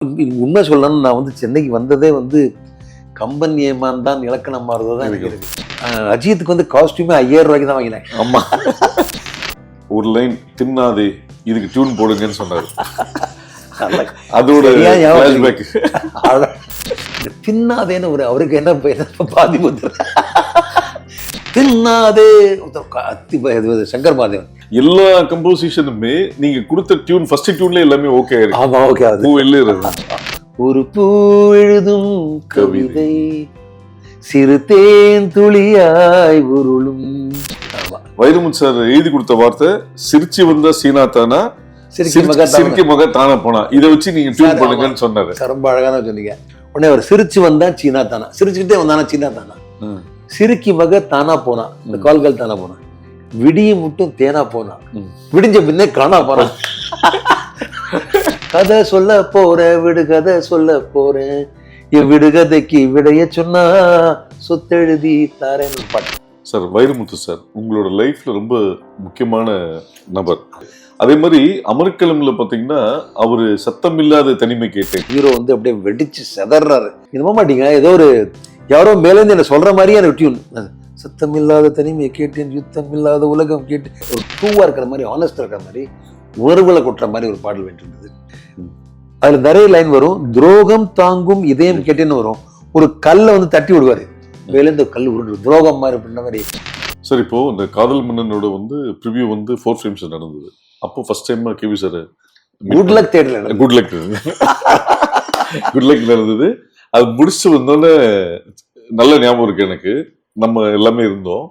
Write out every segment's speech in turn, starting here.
உண்மை சொல்லணும்னு நான் வந்து சென்னைக்கு வந்ததே வந்து கம்பன் ஏமான் தான் இலக்கணம் மாறுறது தான் எனக்கு இருக்கு. அஜித்துக்கு வந்து காஸ்டியூமே 5000 ரூபாய்க்கு தான் வாங்கினேன். ஆமா, ஒரு லைன் தின்னாதே இதுக்கு டியூன் போடுங்கன்னு சொன்னாரு. அதோட ஃபிளாஷ்பேக். தின்னாதேன்னு ஒரு அவருக்கு என்ன பாதிப்பு தின்னாதே சங்கர் மாதேவன். எல்லா கம்போசிஷனுமே நீங்க கொடுத்த டியூன் ஃபர்ஸ்ட் டியூன்ல எல்லாமே ஓகே ஆயிருக்கு. ஆமா, ஓகே. அது பூ எழுதுறது ஒரு பூ எழுதும் கவிதை சிறு தேன் துளியாய் உருளும். வைரமுத்து சார் எழுதி கொடுத்த வார்த்தை சிரிச்சு வந்தா சீனா தானா சிரிக்க மக தானா போனா, இதை வச்சு நீங்க டியூன் பண்ணுங்கன்னு சொன்னாரு. ரொம்ப அழகான சொன்னீங்க. உடனே அவர் சிரிச்சு வந்தா சீனா தானா, சிரிச்சுக்கிட்டே வந்தானா சீனா தானா, சிரிக்கி மக தானா போனா, இந்த கால்கள் தானா போனா, விடிய மட்டும் தேனா போனா, விடிஞ்ச பின்னே காணா போனா. கதை சொல்ல போறேன் விடுகதை சொல்ல போறேன் விடுகதைக்கு விடைய சொன்னா சொத்தெழுதி தாரேன்னு பாட்டு. சார் வைரமுத்து சார் உங்களோட லைஃப்ல ரொம்ப முக்கியமான நபர். அதே மாதிரி அமர்கலம்ல பாத்தீங்கன்னா அவரு சத்தம் இல்லாத தனிமை கேட்டேன் ஹீரோ வந்து அப்படியே வெடிச்சு செதறாரு. இது மாட்டீங்க ஏதோ ஒரு யாரோ மேலேருந்து என்ன சொல்ற மாதிரியே எனக்கு டியூன். சத்தம் இல்லாத தனிமையை கேட்டேன் யுத்தம் இல்லாத உலகம் கேட்டு ஒரு ட்ரூவா இருக்கிற மாதிரி ஆனஸ்டா இருக்கிற மாதிரி உணர்வுகளை கொட்டுற மாதிரி ஒரு பாடல் வேண்டியிருந்தது. அதுல நிறைய லைன் வரும். துரோகம் தாங்கும் இதயம் கேட்டேன்னு வரும். ஒரு கல்லை வந்து தட்டி விடுவாரு, மேலேருந்து கல் உருண்டு துரோகம் மாதிரி அப்படின்ற மாதிரி. சார் இப்போ இந்த காதல் மன்னனோட வந்து ப்ரிவியூ வந்து 4 ஃப்ரேம்ஸ் நடந்தது. அப்போ first time KV sir good luck தேட்டர்ல குட் லக் நடந்தது. அது முடிச்சு வந்தோடனே நல்ல ஞாபகம் இருக்கு எனக்கு. நம்ம எல்லாமே இருந்தோம்.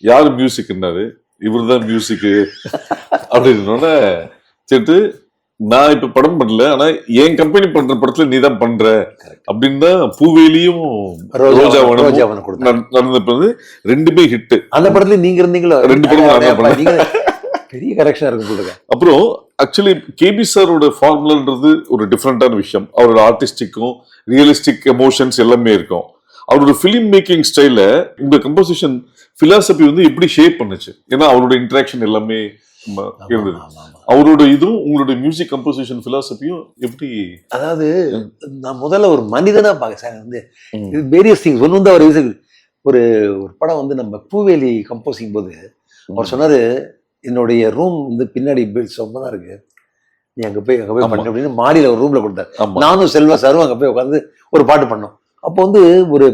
யாரு மியூசிக்னாரு, இவர் தான் மியூசிக்கு அப்படின்னோடனே சேர்த்து நான் இப்ப படம் பண்ணல, ஆனா என் கம்பெனி பண்ற படத்துல நீ தான் பண்ற அப்படின்னு தான் பூவேலியும் ரோஜாவனம் நடந்தது. ரெண்டுமே ஹிட். அந்த படத்துல நீங்க இருந்தீங்களா? 2 படம் பெரிய கரெக்ஷனா இருக்கு. அப்புறம் ஆக்சுவலி கேபி சாரோட ஃபார்முலான்றது ஒரு டிஃப்ரெண்டான விஷயம். அவரோட ஆர்டிஸ்டிக்கும் ரியலிஸ்டிக் எமோஷன்ஸ் எல்லாமே இருக்கும். அவரோட பிலிம் மேக்கிங் ஸ்டைல இந்த கம்போசிஷன் பிலாசபி வந்து எப்படி ஷேப் பண்ணுச்சு? ஏன்னா அவரோட இன்டராக்ஷன் எல்லாமே இருந்தது. அவரோட இதுவும் உங்களோட மியூசிக் கம்போசிஷன் பிலாசபியும் எப்படி? அதாவது நான் முதல்ல ஒரு மனிதனா பார்க்க சார் வந்து வேரியஸ் திங்ஸ். ஒன்று வந்து அவர் ஒரு ஒரு படம் வந்து நம்ம பூவேலி கம்போசிங் போது அவர் சொன்னாரு, என்னுடைய ரூம் வந்து பின்னாடி சொம்ப தான் இருக்கு, நீ அங்கே போய் பண்ண அப்படின்னு மாடியில் ஒரு ரூம்ல கொடுத்தாரு. நானும் செல்வா சாரும் அங்கே போய் உட்காந்து ஒரு பாட்டு பண்ணோம். அப்போ வந்து ஒரு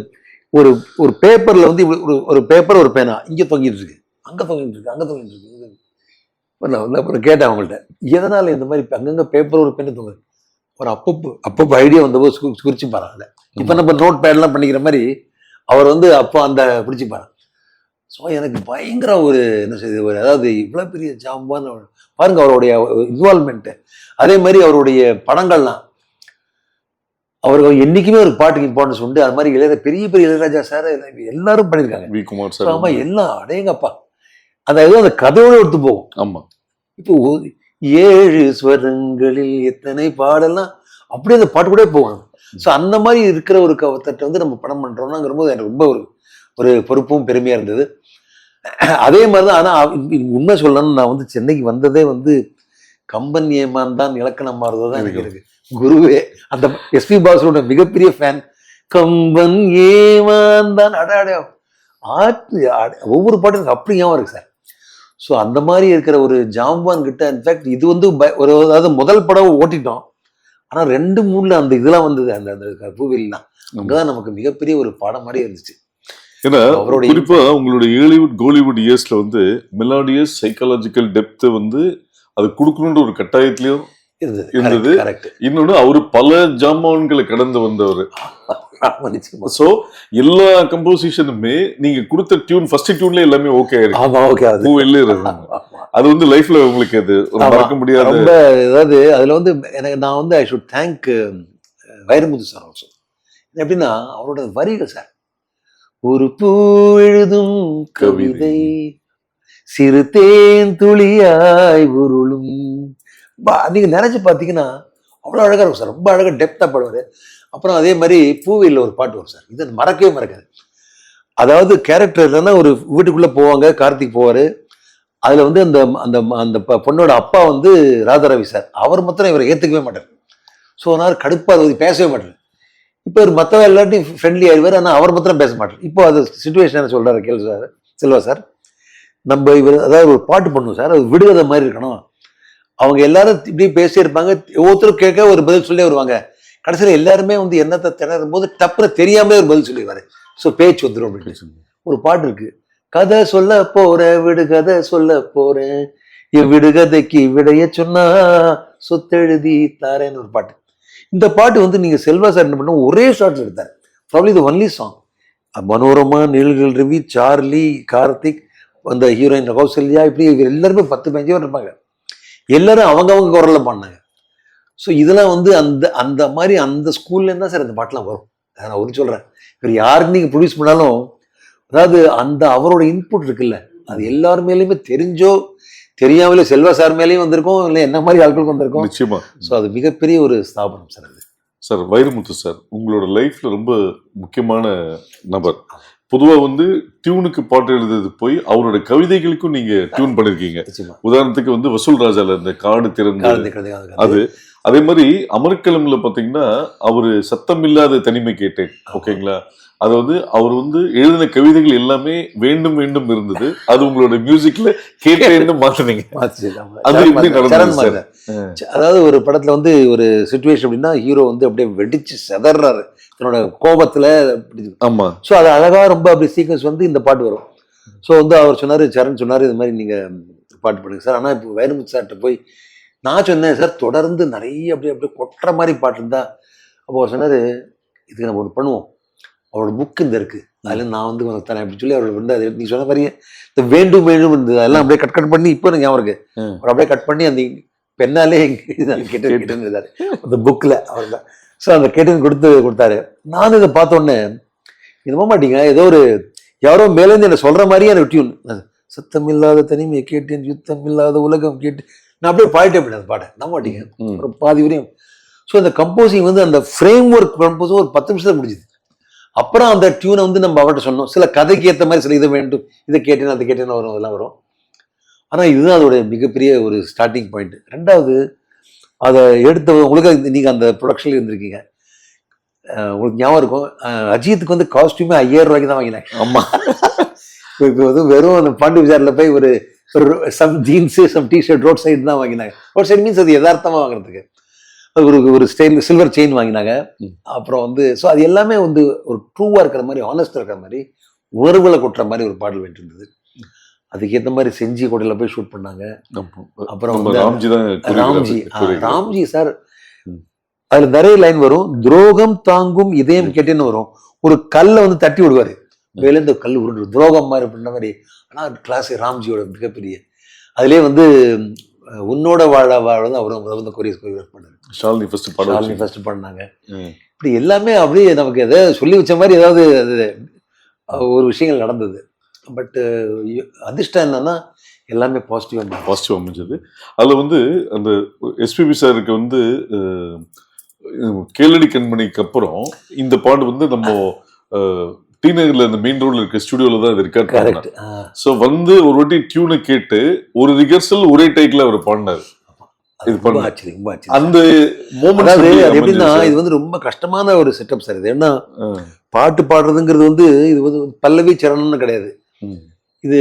ஒரு ஒரு பேப்பர்ல வந்து ஒரு பேப்பர் ஒரு பேனா இங்கே தொங்கிட்டு இருக்கு, அங்கே தொங்கிட்டு இருக்கு, அங்கே தொங்கிட்டு இருக்கு. அப்புறம் கேட்டேன் அவங்கள்ட்ட, எதனால இந்த மாதிரி அங்கங்க பேப்பர் ஒரு பேனா தொங்குது? ஒரு அப்பப்போ ஐடியா வந்தபோது குறிச்சு பாருங்க. இப்போ நம்ம நோட் பேட்லாம் பண்ணிக்கிற மாதிரி அவர் வந்து அப்போ அந்த பிடிச்சி பாரு. ஸோ எனக்கு பயங்கர ஒரு என்ன செய்யுது, ஒரு அதாவது இவ்வளோ பெரிய ஜாம்பான்னு பாருங்க அவருடைய இன்வால்மெண்ட்டு. அதே மாதிரி அவருடைய படங்கள்லாம் அவர்கள் என்னைக்குமே ஒரு பாட்டுக்கு இம்பார்ட்டன்ஸ் உண்டு. அது மாதிரி பெரிய பெரிய இளையராஜா சார் எல்லாரும் பண்ணியிருக்காங்க. V Kumar sir. ஆமா, எல்லாம் அடேங்கப்பா. அந்த ஏதோ அந்த கதையோட எடுத்து போகும். ஆமா, இப்போ 7 ஸ்வரங்களில் எத்தனை பாடலாம் அப்படியே அந்த பாட்டு கூட போவாங்க. ஸோ அந்த மாதிரி இருக்கிற ஒரு கவத்தட்டை வந்து நம்ம படம் பண்றோம்னாங்கிற போது எனக்கு ரொம்ப ஒரு பொறுப்பும் பெருமையா இருந்தது. அதே மாதிரிதான். ஆனா உண்மை சொல்லணும்னு நான் வந்து சென்னைக்கு வந்ததே வந்து கம்பன் ஏமான் தான் இலக்கணம் மாறுறது தான் எனக்கு இருக்கு. குருவே அந்த எஸ்பி பாசுரோட மிகப்பெரிய ஃபேன். கம்பன் ஏமான் தான் அடாடா ஒவ்வொரு பாட்டும் எனக்கு அப்படி ஞாபகம் இருக்கு சார். ஸோ அந்த மாதிரி இருக்கிற ஒரு ஜாம்பான் கிட்ட இன்ஃபேக்ட் இது வந்து ஒரு அதாவது முதல் படம் ஓட்டிட்டோம். ஆனா 2-3 அந்த இதெல்லாம் வந்தது அந்த பூவிலாம். அங்கதான் நமக்கு மிகப்பெரிய ஒரு பாடம் மாதிரி இருந்துச்சு. ஏன்னா குறிப்பா உங்களுடைய ஹாலிவுட் கோலிவுட் இயர்ஸ்ல வந்து மெலோடியஸ் சைக்காலஜிக்கல் டெப்த் வந்து அது கொடுக்கணுன்ற ஒரு கட்டாயத்திலயும் இருந்தது. இன்னொன்னு அவரு பல ஜாமான்களை கடந்து வந்தவர். சோ எல்லா கம்போசிஷனுமே நீங்க கொடுத்த டியூன் ஃபர்ஸ்ட் டியூன்ல எல்லாமே ஓகே ஆயிருக்கு. அது வந்து லைஃப்ல உங்களுக்கு அது மறக்க முடியாது. ரொம்ப அதாவது அதுல வந்து எனக்கு நான் வந்து I should thank Vairamuthu sir also. எப்படின்னா அவரோட வரிகள் சார், ஒரு பூ எழுதும் கவிதை சிறு தேன் துளியாய் உருளும். நீங்க நினைச்சு பார்த்தீங்கன்னா அவ்வளோ அழகா இருக்கும் சார். ரொம்ப அழகா டெப்தா பாடுவாரு. அப்புறம் அதே மாதிரி பூவியில் ஒரு பாட்டு வரும் சார், இது மறக்கவே மறக்காது. அதாவது கேரக்டர் இல்லைன்னா ஒரு வீட்டுக்குள்ள போவாங்க, கார்த்திக் போவாரு. அதுல வந்து அந்த அந்த அந்த பொண்ணோட அப்பா வந்து ராதாரவி சார். அவர் மாத்திரம் இவரை ஏத்துக்கவே மாட்டார். ஸோ ஒரு நாள் கடுப்பாக பேசவே மாட்டேன். இப்போ ஒரு மற்றவ எல்லாத்தையும் ஃப்ரெண்ட்லி ஆயிடுவார், ஆனால் அவர் மாத்திரம் பேச மாட்டேன். இப்போ அது சுச்சுவேஷன் என்ன சொல்கிறாரு கேள்வி சார், செல்வா சார், நம்ம இவர் அதாவது ஒரு பாட்டு பண்ணுவோம் சார், அது விடுகதை மாதிரி இருக்கணும். அவங்க எல்லாரும் இப்படி பேசி இருப்பாங்க, ஒவ்வொருத்தரும் கேட்க ஒரு பதில் சொல்லி வருவாங்க. கடைசியில் எல்லாருமே வந்து என்னத்தை திணறும் போது டப்புன்னு தெரியாமலே ஒரு பதில் சொல்லிடுவாரு. ஸோ பேச்சு வந்துடும் அப்படின்னு சொல்லி ஒரு பாட்டு இருக்கு. கதை சொல்ல போறேன், விடுகதை சொல்ல போறேன், விடுகதைக்கு விடைய சொன்னா சொத்தெழுதி தாரேன்னு ஒரு பாட்டு. இந்த பாட்டு வந்து நீங்க செல்வா சார் என்ன பண்ண ஒரே ஷாட்ல எடுத்தார். ப்ராப்ளி இது ஒன்லி சாங். மனோரமா, நிழல்கள் ரவி, சார்லி, கார்த்திக், அந்த ஹீரோயின் கௌசல்யா, இப்படி எல்லாருமே 10-15 பேர் இருப்பாங்க. எல்லாரும் அவங்க குரல்ல பாடினாங்க. ஸோ இதெல்லாம் வந்து அந்த மாதிரி அந்த ஸ்கூல்ல இருந்தா சார் இந்த பாட்டெல்லாம் வரும். நான் ஒரு சொல்றேன், இவர் யாருக்கு நீங்க ப்ரொடியூஸ் பண்ணாலும், அதாவது அந்த அவரோட இன்புட் இருக்குல்ல, அது எல்லார் மேலேயுமே தெரிஞ்சோ தெரியாமலே செல்வா சார் மேலேயும் வந்திருக்கும், இல்லை என்ன மாதிரி ஆட்களுக்கு வந்திருக்கும். நிச்சயமா. ஸோ அது மிகப்பெரிய ஒரு ஸ்தாபனம் சார் அது. சார் வைரமுத்து சார் உங்களோட லைஃப்ல ரொம்ப முக்கியமான நபர். பொதுவா வந்து டியூனுக்கு பாட்டு எழுதுறது போய் அவரோட கவிதைகளுக்கும் நீங்க டியூன் பண்ணிருக்கீங்க. உதாரணத்துக்கு வந்து வசூல் ராஜால இந்த காடு திறந்து அது, அதே மாதிரி அமர்கலம்ல பாத்தீங்கன்னா அவரு சத்தம் இல்லாத தனிமை கேட்டேன், ஓகேங்களா, அது வந்து அவர் வந்து எழுதின கவிதைகள் எல்லாமே வேண்டும் வேண்டும் இருந்தது, அது உங்களோட மியூசிக்ல கேட்டேன்னு மாத்தினீங்க. அது எப்படி நடந்தது? அதாவது ஒரு படத்துல வந்து ஒரு சிச்சுவேஷன் அப்படின்னா ஹீரோ வந்து அப்படியே வெடிச்சு செதறாரு தன்னோட கோபத்துல. ஆமா. ஸோ அது அழகா ரொம்ப அப்படி சீக்வன்ஸ் வந்து இந்த பாட்டு வரும். ஸோ வந்து அவர் சொன்னாரு, சரண் சொன்னாரு, இது மாதிரி நீங்க பாட்டு பண்ணுங்க சார். ஆனா இப்போ வைரமுத்து சார்கிட்ட போய் நான் சொன்னேன் சார், தொடர்ந்து நிறைய அப்படியே கொட்டுற மாதிரி பாட்டு இருந்தா. அப்போ அவர் சொன்னாரு, இதுக்கு நம்ம ஒன்று பண்ணுவோம், அவரோட புக் இந்த இருக்கு, அதுல நான் வந்து தரேன் அப்படி சொல்லி அவரோட வந்து அது நீ சொன்ன மாதிரி இந்த வேண்டும் வேண்டும் இருந்தது அதெல்லாம் அப்படியே கட் பண்ணி இப்போ எனக்கு ஞாபகம் இருக்கு, அவர் அப்படியே கட் பண்ணி அந்த பெண்ணாலே கேட்டு அந்த புக்ல அவர் தான். ஸோ அந்த கேட்டு கொடுத்தாரு. நானும் இதை பார்த்த உடனே இது போக மாட்டீங்க, ஏதோ ஒரு யாரோ மேலேருந்து என்ன சொல்ற மாதிரியே எனக்கு டியூன், சத்தம் இல்லாத தனிமையை கேட்டேன், யுத்தம் இல்லாத உலகம் கேட்டு, நான் அப்படியே பாடிட்டே போயிட்டேன் அந்த பாட்டை. நம்ப மாட்டீங்க, ஒரு பாதி வரையும். ஸோ அந்த கம்போசிங் வந்து அந்த ஃப்ரேம் ஒர்க் கம்போஸும் ஒரு 10 நிமிஷத்துல முடிஞ்சுது. அப்புறம் அந்த டியூனை வந்து நம்ம அவர்கிட்ட சொன்னோம், சில கதைக்கு ஏற்ற மாதிரி சில இதை வேண்டும், இதை கேட்டேன்னு அதை கேட்டேன்னு வரும், அதெல்லாம் வரும். ஆனால் இதுதான் அதோடைய மிகப்பெரிய ஒரு ஸ்டார்டிங் பாயிண்ட். ரெண்டாவது அதை எடுத்த உங்களுக்கு நீங்கள் அந்த ப்ரொடக்ஷன்ல இருந்திருக்கீங்க, உங்களுக்கு ஞாபகம் இருக்கும், அஜித்துக்கு வந்து காஸ்டியூமே 5000 ரூபாய்க்கு தான் வாங்கினாங்க. ஆமாம். இப்போ வந்து வெறும் அந்த பாண்டி விசாரில் போய் ஒரு some jeans some t-shirt road side தான் வாங்கினாங்க. ரோட் சைடு மீன்ஸ் அது யதார்த்தமாக வாங்குறதுக்கு. ஒரு ஸ்டைல் சில்வர் செயின் வாங்கினாங்க. அப்புறம் வந்து ஸோ அது எல்லாமே வந்து ஒரு ட்ரூவாக இருக்கிற மாதிரி, ஆனஸ்டாக இருக்கிற மாதிரி, உணர்வுகளை கொட்டுற மாதிரி ஒரு பாடல் வேண்டியிருந்தது. அதுக்கேற்ற மாதிரி செஞ்சி கோட்டையில் போய் ஷூட் பண்ணாங்க. அப்புறம் ராம்ஜி சார், அதுல நிறைய லைன் வரும். துரோகம் தாங்கும் இதயம் கேட்டேன்னு வரும். ஒரு கல்லை வந்து தட்டி விடுவாரு, மேலே இந்த கல் உருண்டு துரோகம் மாதிரி பண்ண மாதிரி. ஆனால் கிளாஸ் ராம்ஜியோட மிகப்பெரிய அதுலேயே வந்து உன்னோட வாழ தான் அவரும் வந்து கொரியோகிராஃப் பண்ணாரு. ஷாலினி ஃபர்ஸ்ட் பண்ணாங்க. இப்படி எல்லாமே அப்படியே நமக்கு எதாவது சொல்லி வச்ச மாதிரி ஏதாவது அது ஒரு விஷயங்கள் நடந்தது. பட் அதிர்ஷ்டம் என்னன்னா எல்லாமே பாசிட்டிவ் அமைஞ்சது. அதில் வந்து அந்த எஸ்பிபி சாருக்கு வந்து கேளடி கண்மணிக்கு அப்புறம் இந்த பாட்டு வந்து நம்ம டி நகர்ல இந்த மெயின் ரோட்ல இருக்க ஸ்டுடியோல தான் இது ரெக்கார்ட் பண்ணாங்க. சோ வந்து ஒரு வாட்டி டியூனை கேட்டு ஒரு ரிஹர்சல் ஒரே டைக்ல அவர் பாடினாரு. இது அந்த மொமெண்ட் எப்படின்னா இது வந்து ரொம்ப கஷ்டமான ஒரு செட்டப் சார். இது என்ன பாட்டு பாடுறதுங்கிறது வந்து இது வந்து பல்லவி சரணம்னு கிடையாது. இது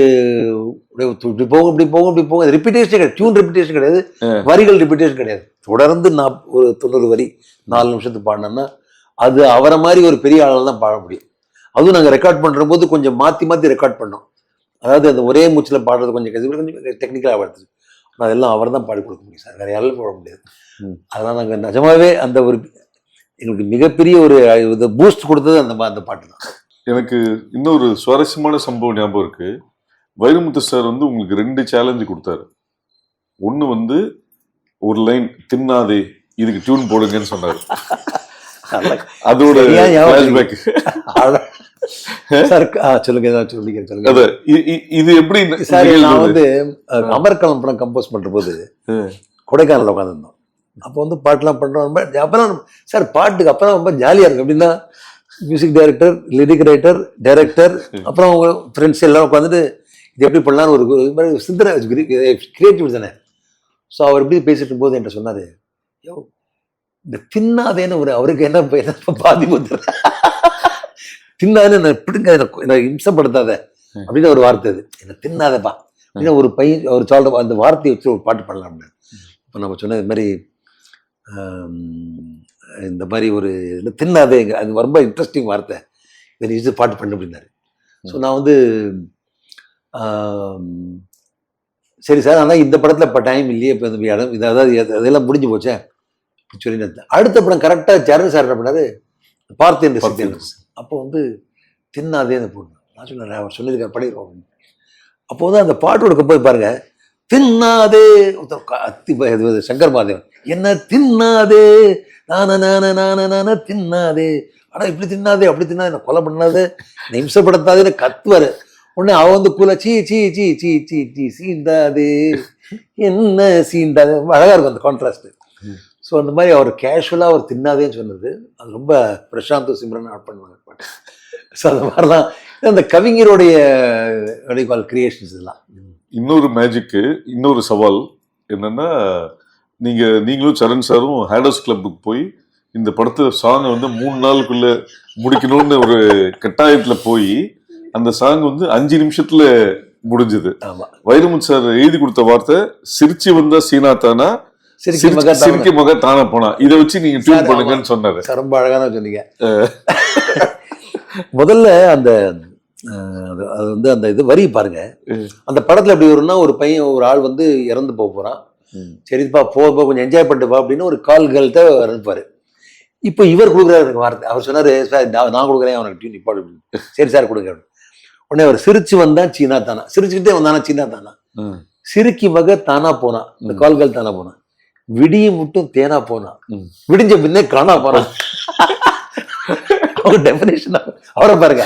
இப்படி போகும் ரிப்பீட்டேஷன் கிடையாது, டியூன் ரிப்பீட்டேஷன் கிடையாது, வரிகள் ரிப்பீட்டேஷன் கிடையாது. தொடர்ந்து நான் ஒரு 90 வரி 4 நிமிஷத்துக்கு பாடினேன்னா அது அவரை மாதிரி ஒரு பெரிய ஆளால் தான் பாட முடியும். அதுவும் நாங்கள் ரெக்கார்ட் பண்ணுற போது கொஞ்சம் மாற்றி ரெக்கார்ட் பண்ணோம். அதாவது அந்த ஒரே மூச்சில் பாடுறது கொஞ்சம் டெக்னிக்கலாக வருது. ஆனால் அதெல்லாம் அவர் தான் பாடி கொடுக்க முடியும் சார், வேற யாராலும் போட முடியாது. அதெல்லாம் நாங்கள் நிஜமாவே அந்த ஒரு எங்களுக்கு மிகப்பெரிய ஒரு பூஸ்ட் கொடுத்தது அந்த பாட்டு தான். எனக்கு இன்னொரு சுவாரஸ்யமான சம்பவம் ஞாபகம் இருக்கு. வைரமுத்து சார் வந்து உங்களுக்கு 2 சேலஞ்சு கொடுத்தாரு. ஒன்று வந்து ஒரு லைன் தின்னாதே இதுக்கு டியூன் போடுங்கன்னு சொன்னாரு. அதோட சொல்லுங்க இது எப்படி சார். நான் வந்து அமர்கலம் படம் கம்போஸ் பண்ற போது கொடைக்கானல் உட்காந்துருந்தோம். அப்போ வந்து பாட்டுலாம் பண்றோம். அப்பெல்லாம் சார் பாட்டுக்கு அப்பெல்லாம் ரொம்ப ஜாலியா இருக்கு. அப்படின்னா music director, lyric writer, director, அப்புறம் அவங்க ஃப்ரெண்ட்ஸ் எல்லாம் உட்காந்துட்டு இது எப்படி பண்ணலான்னு ஒரு சிந்தனை கிரியேட்டிவ் தானே. ஸோ அவர் எப்படி பேசிட்டு போது என்கிட்ட சொன்னாரு, யோ இந்த தின்னாதேன்னு ஒரு அவருக்கு என்ன பாதிப்பு தின்னாதே நான் பிடுங்க என்ன இம்சப்படுத்தாத அப்படின்னு ஒரு வார்த்தை அது, என்ன தின்னாதப்பா அப்படின்னு ஒரு பையன் அவர் சொல்ற அந்த வார்த்தையை வச்சு ஒரு பாட்டு பண்ணலாம். இப்போ நம்ம சொன்ன இது மாதிரி இந்த மாதிரி ஒரு தின்னாதே, அது ரொம்ப இன்ட்ரெஸ்டிங் வார்த்தை, இதை வச்சு பாட்டு பண்ண அப்படின்னாரு. ஸோ நான் வந்து சரி சார், ஆனால் இந்த படத்தில் இப்போ டைம் இல்லையே, இப்போ இந்த இடம் இது அதாவது அதெல்லாம் முடிஞ்சு போச்சேன் சொல்லி அடுத்த படம் கரெக்டாக சரண் சார் என்ன பண்ணாரு, பார்த்தேன் சத்தியம். அப்போ வந்து தின்னாதேன்னு போடணும். நான் சொன்னேன் அவர் சொல்லியிருக்காரு பண்ணிடுவோம் அப்படின்னு. அப்போ வந்து அந்த பாட்டோட போய் பாருங்க, தின்னாதே சங்கர் மாதேவன் என்ன தின்னாதே நான தின்னாதே, ஆனால் இப்படி தின்னாதே அப்படி தின்னாதே, என்ன கொலை பண்ணாதே, என்ன இம்சப்படுத்தாதேன்னு கத்துவாரு. உடனே அவன் வந்து கூல சீ சீ சீ சீ சீ சீ சீண்டாதே என்ன சீண்டாதே, அழகா இருக்கும் அந்த கான்ட்ராஸ்ட். ஸோ அந்த மாதிரி அவர் கேஷுவலாக அவர் தின்னாதேன்னு சொன்னது அது ரொம்ப பிரசாந்த் சிம்ரன் ஆட் பண்ணுவாங்க பாட்டு. ஸோ அந்த மாதிரிலாம் அந்த கவிஞருடைய கிரியேஷன்ஸ் இதெல்லாம். இன்னொரு மேஜிக்கு, இன்னொரு சவால் என்னன்னா, நீங்களும் சரண் சாரும் ஹேடர்ஸ் கிளப்புக்கு போய் இந்த படத்தை சாங்கை வந்து 3 நாளுக்குள்ள முடிக்கணும்னு ஒரு கட்டாயத்துல போய் அந்த சாங் வந்து 5 நிமிஷத்துல முடிஞ்சது. வைரமுத்து சார் எழுதி கொடுத்த வார்த்தை சிரிச்சு வந்தா சீனா தானா, சிரிக்கி மக தானா போனா, இதை வச்சு நீங்க டியூன் பண்ணுங்கன்னு சொன்னாரு. ரொம்ப அழகான சொன்னீங்க. முதல்ல அந்த அது வந்து அந்த இது வரி பாருங்க, அந்த படத்துல எப்படி வரும்னா, ஒரு பையன் ஒரு ஆள் வந்து இறந்து போறான், சரிப்பா போப்பா கொஞ்சம் என்ஜாய் பண்ணிட்டுப்பா அப்படின்னு ஒரு கால்கள்கிட்ட அனுப்பாரு. இப்போ இவர் கொடுக்குறாரு வார்த்தை, அவர் சொன்னாரு சார் நான் கொடுக்குறேன் அவனுக்கு டியூன் இப்போ, சரி சார் கொடுங்க. உடனே அவர் சிரிச்சு வந்தா சீனா தானா, சிரிச்சுக்கிட்டே வந்தானா சீனா தானா, சிரிக்கி மக தானா போனா, இந்த கால்கள் தானா போனா, விடிய மட்டும் தேனா போனா, விடிஞ்ச பின்னே காணா போனான். அவர் டெபினேஷன் அவரை பாருங்க,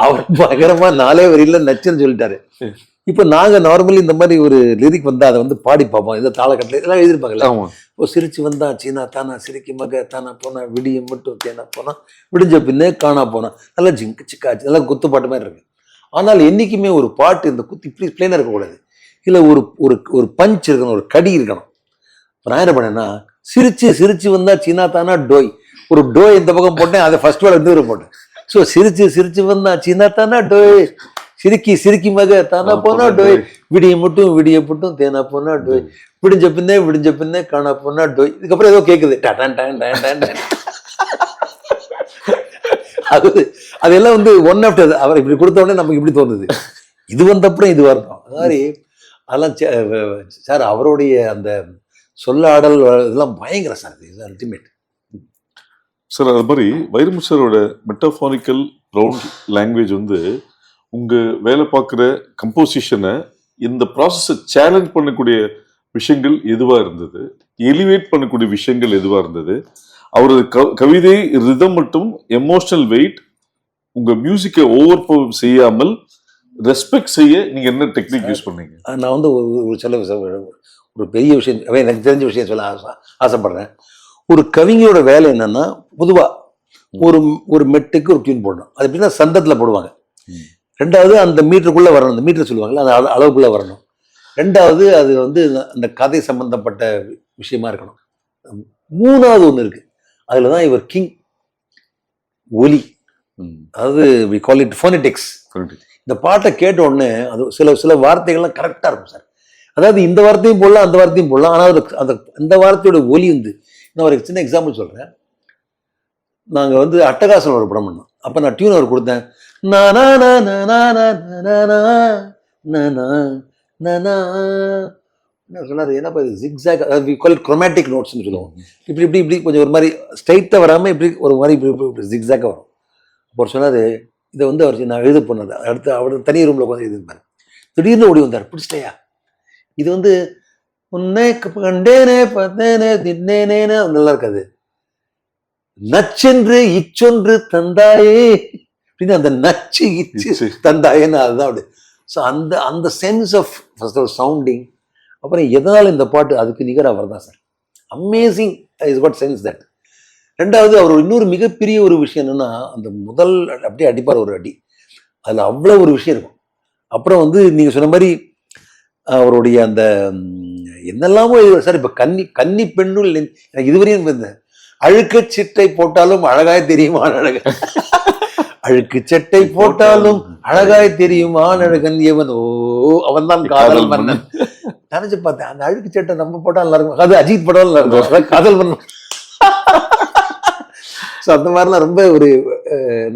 அவர் பயங்கரமா 4 வரியில நச்சுன்னு சொல்லிட்டாரு. இப்ப நாங்க நார்மலி இந்த மாதிரி ஒரு லிரிக் வந்தா அதை வந்து பாடி பார்ப்போம், இந்த தாளக்கட்டில எல்லாம் எழுதிருப்பாங்கல்ல. இப்போ சிரிச்சு வந்தா சீனா தானா, சிரிக்கி மக தானா போனா, விடிய மட்டும் தேனா போனா, விடிஞ்ச பின்னே காணா போனா, நல்லா ஜிங்கு சிக்காச்சு, நல்லா குத்து பாட்டு மாதிரி இருக்கு. ஆனால் என்னைக்குமே ஒரு பாட்டு இந்த குத்து இப்படி பிளேனா இருக்கக்கூடாது, இல்லை ஒரு ஒரு பஞ்ச் இருக்கணும், ஒரு கடி இருக்கணும். நான் என்ன பண்ணேன்னா, சிரிச்சு சிரிச்சு வந்தா சீனா தானா டோய், ஒரு டோய் இந்த பக்கம் போட்டேன், அதை ஃபர்ஸ்ட் வேர்டு வந்து போட்டேன். ஸோ சிரிச்சு சிரிச்சு வந்தா சீனா தானா டோய், சிரிக்கி சிரிக்கி மக தானா போனா டோய், விடிய மட்டும் தேனா போனா டோய், விடிஞ்ச பின்னே காணா போனா டோய். இதுக்கப்புறம் ஏதோ கேட்குது அதெல்லாம் வந்து ஒன் ஆஃப்டர் அவர் இப்படி கொடுத்த உடனே நமக்கு இப்படி தோணுது, இது வந்தப்புறம் இது வரணும். அது மாதிரி அதெல்லாம் சார் அவருடைய அந்த சொல்லாடல் இதெல்லாம் பயங்கர சார், இது அல்டிமேட் சார். அது மாதிரி வைரமுத்து சாரோட மெட்டாஃபாரிக்கல் ப்ரௌட் லாங்குவேஜ் வந்து உங்க வேலை பார்க்குற கம்போசிஷனை இந்த ப்ராசஸை சேலஞ்ச் பண்ணக்கூடிய விஷயங்கள் எதுவா இருந்தது, எலிவேட் பண்ணக்கூடிய விஷயங்கள் எதுவா இருந்தது, அவரது கவிதை ரிதம் மட்டும் எமோஷனல் வெயிட் உங்க மியூசிக்கை ஓவர் பவர் செய்யாமல் ரெஸ்பெக்ட் செய்ய நீங்க என்ன டெக்னிக் யூஸ் பண்ணீங்க? நான் வந்து ஒரு பெரிய விஷயம், எனக்கு தெரிஞ்ச விஷயம் சொல்ல ஆசைப்படுறேன். ஒரு கவிஞரோட வேலை என்னன்னா, பொதுவா ஒரு மெட்டுக்கு ஒரு டியூன் போடணும். அது எப்படின்னா சந்தத்துல போடுவாங்க. 2வது அந்த மீட்டருக்குள்ள வரணும், அந்த மீட்டர் சொல்லுவாங்கல்ல, அந்த அளவுக்குள்ள வரணும். 2வது அது வந்து அந்த கதை சம்பந்தப்பட்ட விஷயமா இருக்கணும். 3வது ஒன்று இருக்கு, அதுலதான் இவர் கிங், ஒலி. அதாவது we call it phonetics. இந்த பாட்டை கேட்ட உடனே அது சில வார்த்தைகள்லாம் கரெக்டா இருக்கும் சார். அதாவது இந்த வார்த்தையும் போடலாம், அந்த வார்த்தையும் போடலாம், ஆனால் அந்த வார்த்தையோட ஒலி வந்து, நான் ஒரு சின்ன எக்ஸாம்பிள் சொல்றேன். நாங்க வந்து அட்டகாசம் ஒரு படம் பண்ணோம், அப்ப நான் டியூன் அவர் கொடுத்தேன், சொன்னாரு என்னப்பா இது ஜிக்ஸாக், அதாவது குரோமேட்டிக் நோட்ஸ்னு சொல்லுவோம், இப்படி இப்படி இப்படி கொஞ்சம் ஒரு மாதிரி ஸ்ட்ரைட்டா வராம இப்படி ஒரு மாதிரி இப்படி ஜிக்ஸாக்கா வரும். அப்போ சொன்னாரு, இதை வந்து அவர் நான் எழுத போனது, அடுத்து அவர் தனி ரூம்ல உட்காந்து எழுதிருப்பாரு. திடீர்னு ஓடி வந்தார், பிடிச்சிட்டையா இது வந்து உன்னை கண்டேனே பார்த்தேனே தின்னேனேன்னு நல்லா இருக்காது, நச்சென்று இச்சொன்று தந்தாயே அப்படின்னு அந்த நச்சு இச்சு தந்தாயேன்னு அதுதான் அப்படி. ஸோ அந்த sense of first of sounding, அப்புறம் எதனால இந்த பாட்டு அதுக்கு நிகர் அவர் தான் sir. Amazing is what sense that. 2வது அவர் இன்னொரு மிகப்பெரிய ஒரு விஷயம் என்னன்னா, அந்த முதல் அப்படியே அடிப்பார் ஒரு அடி, அதில் அவ்வளோ ஒரு விஷயம் இருக்கும். அப்புறம் வந்து நீங்க சொன்ன மாதிரி அவருடைய அந்த என்னெல்லாமோ சார், இப்போ கன்னி பெண்ணுள் எனக்கு இதுவரையும் அழுக்கு சிட்டை போட்டாலும் அழகாய் தெரியுமா அழகன், அழுக்கு சட்டை போட்டாலும் அழகாய் தெரியுமா அழகன் எவனோ அவன் தான் காதல் மன்னன். நினைச்சு பார்த்தேன், அந்த அழுக்கு சட்டை நம்ம போட்டா நல்லா இருக்கும், அது அஜித் படம் நல்லா இருக்கும், அதான் காதல் மன்னன். ஸோ அந்த மாதிரிலாம் ரொம்ப ஒரு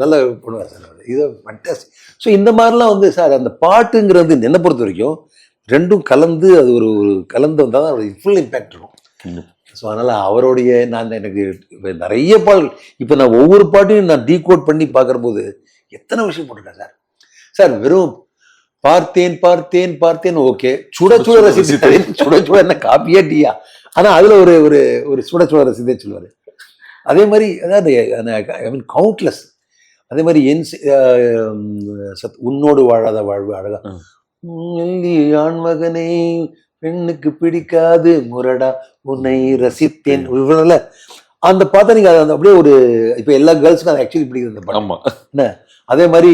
நல்ல பண்ணுவார் சார் அவர். இது ஃபண்டாஸ்டிக். ஸோ இந்த மாதிரிலாம் வந்து சார் அந்த பாட்டுங்கிறது என்னை பொறுத்த வரைக்கும் ரெண்டும் கலந்து அது ஒரு ஒரு கலந்து வந்தால் தான் அவருக்கு ஃபுல் இம்பேக்ட் இருக்கும். ஸோ அதனால் அவருடைய நான் எனக்கு நிறைய பாடல்கள் இப்போ நான் ஒவ்வொரு பாட்டையும் நான் டீகோட் பண்ணி பார்க்குற போது எத்தனை விஷயம் போட்டிருக்கேன் சார். சார் வெறும் பார்த்தேன் பார்த்தேன் பார்த்தேன் ஓகே, சுட சுட ரசித்தேன், சுட சுட என்ன காப்பியா டீயா, ஆனால் அதில் ஒரு ஒரு ஒரு சுட சுட ரசித்தேன் சொல்லுவார். அதே மாதிரி அதாவது ஐ மீன் கவுண்ட்லெஸ். அதே மாதிரி உன்னோடு வாழாத வாழ்வு அழகா, ஆண்மகனை பெண்ணுக்கு பிடிக்காது முரடா உன்னை ரசித்தேன், அந்த பார்த்தா நீங்க அது அப்படியே ஒரு இப்ப எல்லா கேர்ள்ஸுக்கும் அது ஆக்சுவலி பிடிக்குது அந்த பாட்டு என்ன. அதே மாதிரி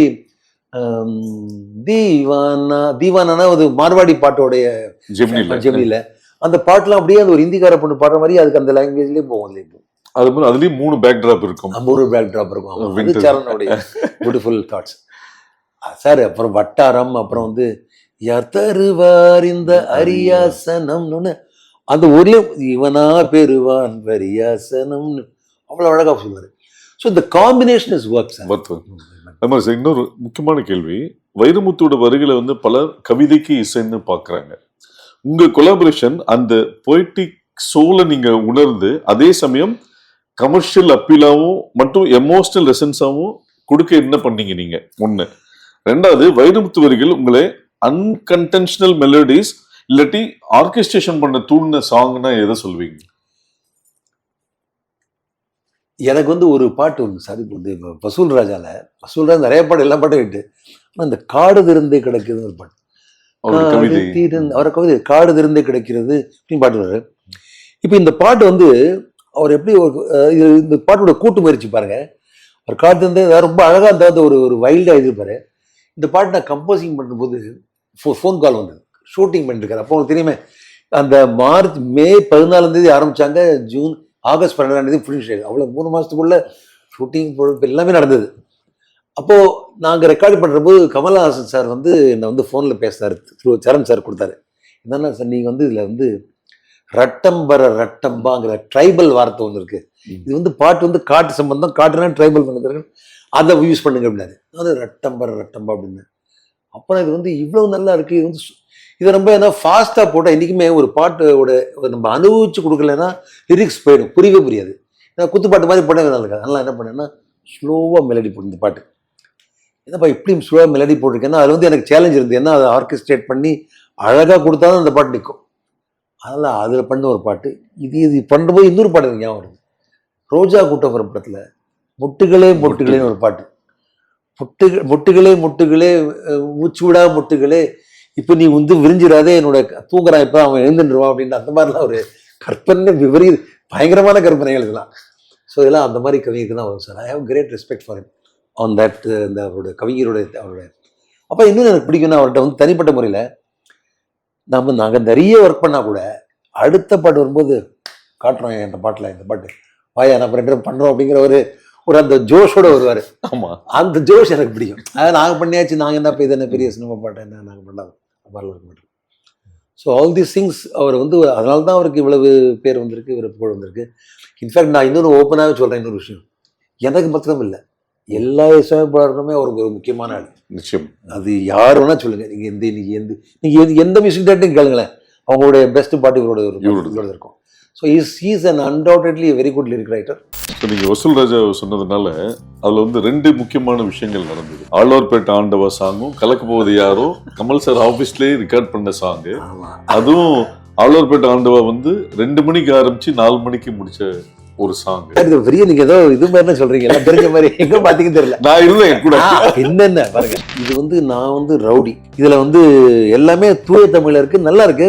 தீவானா தீவானா ஒரு மார்வாடி பாட்டோடைய ஜெமினில அந்த பாட்டுலாம் அப்படியே அது ஒரு ஹிந்திக்கார பொண்ணு பாடுற மாதிரி அதுக்கு அந்த லாங்குவேஜ்லயே போகும். இல்லையா அது மாதிரி அதுலயும் 3 பேக் டிராப் இருக்கும், 3 பேக் டிராப் இருக்கும். சரணுடைய பியூட்டிஃபுல் தாட்ஸ் சார். அப்புறம் வட்டாரம், அப்புறம் வந்து யார் தருவார் இந்த அரியாசனம்னு அந்த ஊர்லயும் இவனா பெறுவான் பரியாசனம்னு அவ்வளவு அழகா சொல்லுவாரு. ஸோ இந்த காம்பினேஷன் இஸ் ஒர்க் சார். அது மாதிரி சார் இன்னொரு முக்கியமான கேள்வி, வைரமுத்தோட வரிகளை வந்து பலர் கவிதைக்கு இசைன்னு பாக்குறாங்க. உங்க கொலாபரேஷன் அந்த பொய்டிக் சோலை நீங்க உணர்ந்து அதே சமயம் கமர்ஷியல் அப்பீலாவும் மற்றும் எமோஷனல் ரெசன்ஸாவும் கொடுக்க என்ன பண்ணீங்க நீங்க? ஒண்ணு. ரெண்டாவது, வைரமுத்து வரிகள் உங்களை அன்கன்டென்ஷனல் மெலடிஸ் இல்லாட்டி ஆர்கெஸ்ட்ரேஷன் பண்ண தூண்டின சாங்னா எதை சொல்வீங்க? எனக்கு வந்து ஒரு பாட்டு ஒன்று சார், இப்போ வந்து வசூல் ராஜால வசூல் ராஜா நிறைய பாட்டு எல்லா பாட்டும் விட்டு ஆனால் இந்த காடு திறந்தே கிடக்குதுன்னு ஒரு பாட்டு, அவரை கவிதை காடு திறந்தே கிடக்கிறது அப்படின்னு பாட்டு. இப்போ இந்த பாட்டு வந்து அவர் எப்படி இந்த பாட்டோட கூட்டு முயற்சி பாருங்க. அவர் காடு திறந்தே ரொம்ப அழகா அந்த ஒரு ஒரு வைல்டா இருப்பாரு. இந்த பாட்டு நான் கம்போசிங் பண்ணும்போது ஃபோன் கால் வந்தது, ஷூட்டிங் பண்ணிருக்காரு. அப்போ உங்களுக்கு தெரியுமே அந்த மே 14 ஆரம்பிச்சாங்க, ஜூன் ஆகஸ்ட் 12 ஃபினிஷ் ஆயிடுது. அவ்வளோ 3 மாசத்துக்குள்ள ஷூட்டிங் எல்லாமே நடந்தது. அப்போ நாங்கள் ரெக்கார்டு பண்ற போது கமலஹாசன் சார் வந்து என்னை வந்து ஃபோனில் பேசினாரு, சரண் சார் கொடுத்தாரு. என்னன்னா சார், நீங்கள் வந்து இதில் வந்து ரட்டம்பர ரட்டம்பாங்கிற ட்ரைபல் வார்த்தை ஒன்று இருக்கு, இது வந்து பாட்டு வந்து காட்டு சம்பந்தம், காட்டுனா ட்ரைபல் பண்ணுறது, அதை யூஸ் பண்ணுங்க அப்படின்னாரு. அது ரட்டம்பர ரட்டம்பா அப்படின்னு. அப்புறம் இது வந்து இவ்வளவு நல்லா இருக்கு, இது வந்து இதை ரொம்ப ஏன்னா ஃபாஸ்டா போட்டால் என்றைக்குமே ஒரு பாட்டோட நம்ம அனுபவிச்சு கொடுக்கலன்னா லிரிக்ஸ் போயிடும், புரியவே புரியாது. ஏன்னா குத்துப்பாட்டு மாதிரி போட்டே நல்லா இருக்காது. அதனால என்ன பண்ணேன்னா ஸ்லோவாக மெலடி போட்டு இந்த பாட்டு என்னப்பா இப்படி ஸ்லோவாக மெலடி போட்டிருக்கேன்னா அது வந்து எனக்கு சேலஞ்ச் இருந்து, ஏன்னா அதை ஆர்கெஸ்ட்ரேட் பண்ணி அழகாக கொடுத்தாலும் அந்த பாட்டு நிற்கும். அதனால் அதில் பண்ண ஒரு பாட்டு இது பண்ணும்போது இன்னொரு பாட்டு எனக்கு ஞாபகம் வருது. ரோஜா கூட்டப்புறம் படத்தில் முட்டுகளே மொட்டுகளேன்னு ஒரு பாட்டு, மொட்டுகளே மொட்டுகளே மூச்சுவிடா மொட்டுகளே இப்போ நீ வந்து விரிஞ்சிடாதே என்னோட தூங்குறான் இப்போ அவன் எழுந்துருவான் அப்படின்னு அந்த மாதிரிலாம் ஒரு கற்பனை விவரி பயங்கரமான கற்பனைகள் இதெல்லாம். ஸோ இதெல்லாம் அந்த மாதிரி கவிஞருக்கு தான் வரும் sir. I have great respect for him on that. இந்த அவருடைய அவருடைய அப்போ இன்னும் எனக்கு பிடிக்கும்னா அவர்கிட்ட வந்து தனிப்பட்ட முறையில் நாங்கள் நிறைய ஒர்க் பண்ணால் கூட அடுத்த பாட்டு வரும்போது காட்டுறோம் இந்த பாட்டில் இந்த பாட்டு வாயா நம்ம 2 பேரும் பண்ணுறோம் அப்படிங்கிற ஒரு அந்த ஜோஷோட வருவார். ஆமாம், அந்த ஜோஷ் எனக்கு பிடிக்கும். அதாவது நாங்கள் பண்ணியாச்சு, நாங்கள் என்ன இது என்ன பெரிய சினிமா பாட்டு என்ன நாங்கள் பண்ணாது மாதிரிலாம் இருக்க மாட்டோம். ஸோ ஆல் தீஸ் திங்ஸ் அவர் வந்து அதனால தான் அவருக்கு இவ்வளவு பேர் வந்திருக்கு, இவர் புகழ் வந்திருக்கு. இன்ஃபேக்ட் நான் இன்னொன்று ஓப்பனாகவே சொல்கிறேன், இன்னொரு விஷயம், எனக்கு மாத்திரம் இல்லை எல்லா இசையமைப்பாளருமே அவருக்கு ஒரு முக்கியமான ஆள். நிச்சயம். அது யார் வேணா சொல்லுங்க, நீங்கள் எந்த மியூசிக் டேரக்டரும் கேளுங்களேன், அவங்களுடைய பெஸ்ட் பாட்டு இவரோட இருக்கும். So is an undoubtedly very good lyric writer. இப்போ நீங்கள் வசூல் ராஜா சொன்னதுனால அதில் வந்து 2 முக்கியமான விஷயங்கள் நடந்தது. ஆழ்வார்பேட்டை ஆண்டவா சாங்கும் கலக்க போவது யாரோ கமல் சார் ஆஃபீஸ்லேயே ரெக்கார்ட் பண்ண சாங்கு. அதுவும் ஆழ்வார்பேட்டை ஆண்டவா வந்து 2 மணிக்கு ஆரம்பிச்சு 4 மணிக்கு முடிச்ச ஒரு சாங். பெரிய நீங்க ஏதோ இது மாதிரி சொல்றீங்க, எல்லாம் தெரிஞ்ச மாதிரி எங்க பாத்தீங்கன்னு தெரியல. நான் இருந்தேன் கூட. என்னென்ன பாருங்க, இது வந்து நான் வந்து ரவுடி, இதுல வந்து எல்லாமே தூய தமிழ்ல இருக்கு, நல்லா இருக்கு,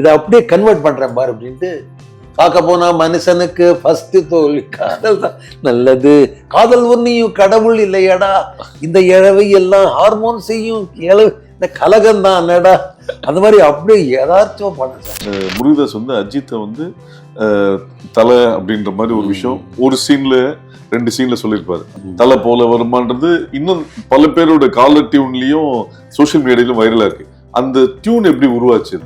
இதை அப்படியே கன்வெர்ட் பண்றேன் பாரு அப்படின்ட்டு. பார்க்க போனா மனுஷனுக்கு ஃபர்ஸ்ட் தோல்வி காதல் தான் நல்லது, காதல் ஒன்னியும் கடவுள் இல்லையடா, இந்த இழவை எல்லாம் ஹார்மோன் செய்யும் இந்த கலகம் தான் என்னடா அந்த மாதிரி அப்படியே யதார்த்தமா பண்ண சார். முருகதாஸ் வந்து அஜித்தை வந்து தலை அப்படின்ற மாதிரி ஒரு விஷயம் ஒரு சீன்ல 2 சீன்ல சொல்லியிருப்பாரு. தலை போல வருமானது இன்னும் பல பேரோட காலர் டியூன்லயும் சோசியல் மீடியாலயும் வைரலா இருக்கு. அந்த டியூன் எப்படி உருவாச்சு?